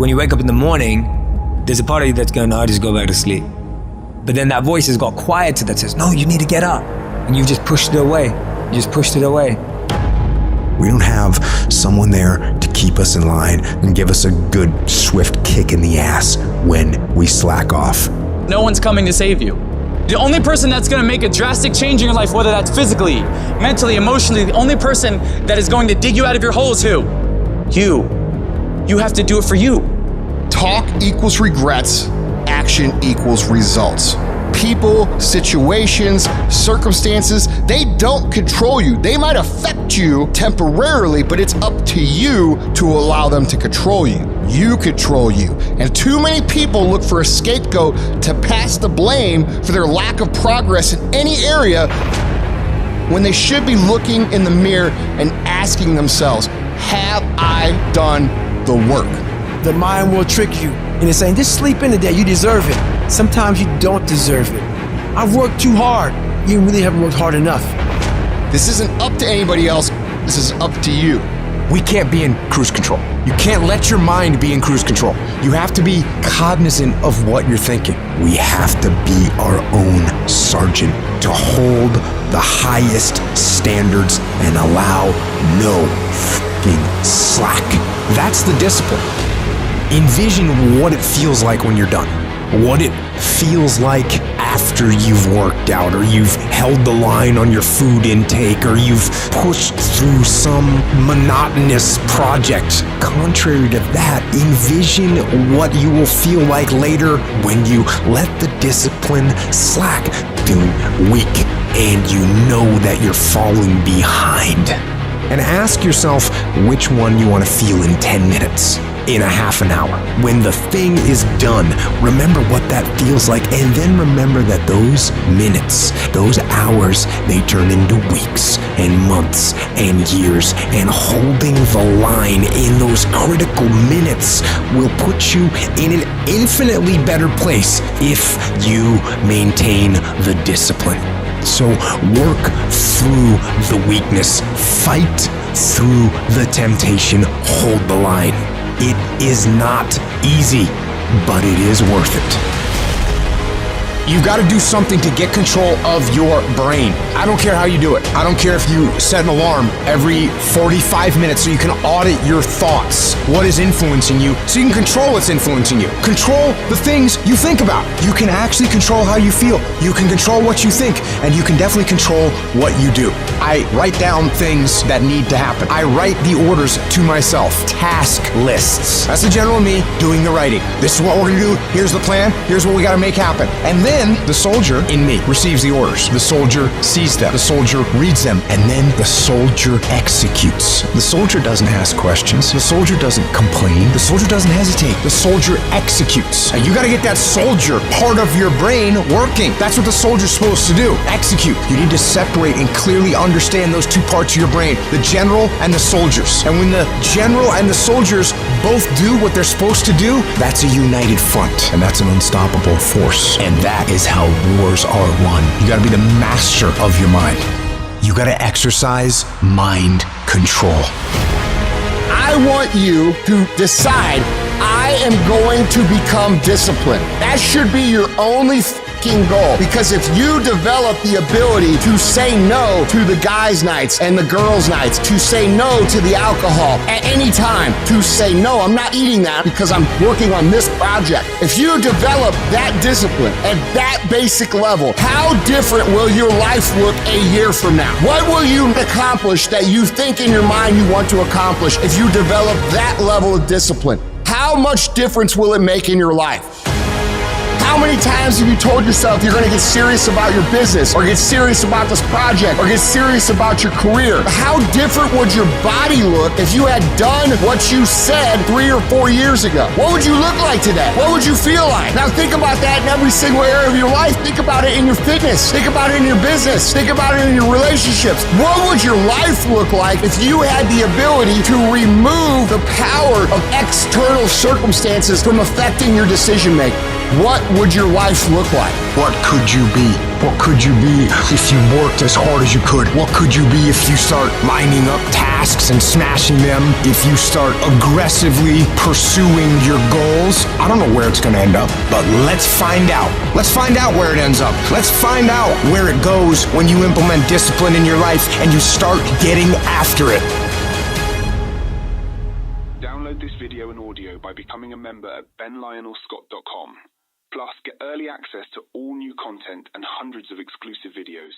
when you wake up in the morning, there's a part of you that's going, I'll just go back to sleep. But then that voice has got quieter that says, no, you need to get up. And you've just pushed it away. You just pushed it away. We don't have someone there to keep us in line and give us a good, swift kick in the ass when we slack off. No one's coming to save you. The only person that's gonna make a drastic change in your life, whether that's physically, mentally, emotionally, the only person that is going to dig you out of your hole is who? You. You have to do it for you. Talk equals regrets, action equals results. People, situations, circumstances, they don't control you. They might affect you temporarily, but it's up to you to allow them to control you. You control you. And too many people look for a scapegoat to pass the blame for their lack of progress in any area when they should be looking in the mirror and asking themselves, have I done the work? The mind will trick you into saying, just sleep in today, you deserve it. Sometimes you don't deserve it. I've worked too hard. You really haven't worked hard enough. This isn't up to anybody else. This is up to you. We can't be in cruise control. You can't let your mind be in cruise control. You have to be cognizant of what you're thinking. We have to be our own sergeant, to hold the highest standards and allow no fucking slack. That's the discipline. Envision what it feels like when you're done. What it feels like after you've worked out, or you've held the line on your food intake, or you've pushed through some monotonous project. Contrary to that, envision what you will feel like later when you let the discipline slack, feeling weak, and you know that you're falling behind. And ask yourself which one you want to feel in 10 minutes. In a half an hour. When the thing is done, remember what that feels like, and then remember that those minutes, those hours, they turn into weeks and months and years, and holding the line in those critical minutes will put you in an infinitely better place if you maintain the discipline. So work through the weakness, fight through the temptation, hold the line. It is not easy, but it is worth it. You've got to do something to get control of your brain. I don't care how you do it. I don't care if you set an alarm every 45 minutes so you can audit your thoughts, what is influencing you, so you can control what's influencing you. Control the things you think about. You can actually control how you feel. You can control what you think, and you can definitely control what you do. I write down things that need to happen. I write the orders to myself. Task lists. That's the general me doing the writing. This is what we're gonna do. Here's the plan. Here's what we gotta make happen. And then the soldier in me receives the orders. The soldier sees them. The soldier reads them. And then the soldier executes. The soldier doesn't ask questions. The soldier doesn't complain. The soldier doesn't hesitate. The soldier executes. And you gotta get that soldier part of your brain working. That's what the soldier's supposed to do. Execute. You need to separate and clearly understand those two parts of your brain, the general and the soldiers. And when the general and the soldiers both do what they're supposed to do, that's a united front. And that's an unstoppable force. And that is how wars are won. You gotta be the master of your mind. You gotta exercise mind control. I want you to decide, I am going to become disciplined. That should be your only goal, because if you develop the ability to say no to the guys' nights and the girls' nights, to say no to the alcohol at any time, to say no, I'm not eating that because I'm working on this project. If you develop that discipline at that basic level, how different will your life look a year from now? What will you accomplish that you think in your mind you want to accomplish if you develop that level of discipline? How much difference will it make in your life? How many times have you told yourself you're going to get serious about your business, or get serious about this project, or get serious about your career? How different would your body look if you had done what you said 3 or 4 years ago? What would you look like today? What would you feel like? Now think about that in every single area of your life. Think about it in your fitness. Think about it in your business. Think about it in your relationships. What would your life look like if you had the ability to remove the power of external circumstances from affecting your decision making? What would your life look like? What could you be? What could you be if you worked as hard as you could? What could you be if you start lining up tasks and smashing them? If you start aggressively pursuing your goals? I don't know where it's going to end up, but let's find out. Let's find out where it ends up. Let's find out where it goes when you implement discipline in your life and you start getting after it. Download this video and audio by becoming a member at benlionelscott.com. Plus, get early access to all new content and hundreds of exclusive videos.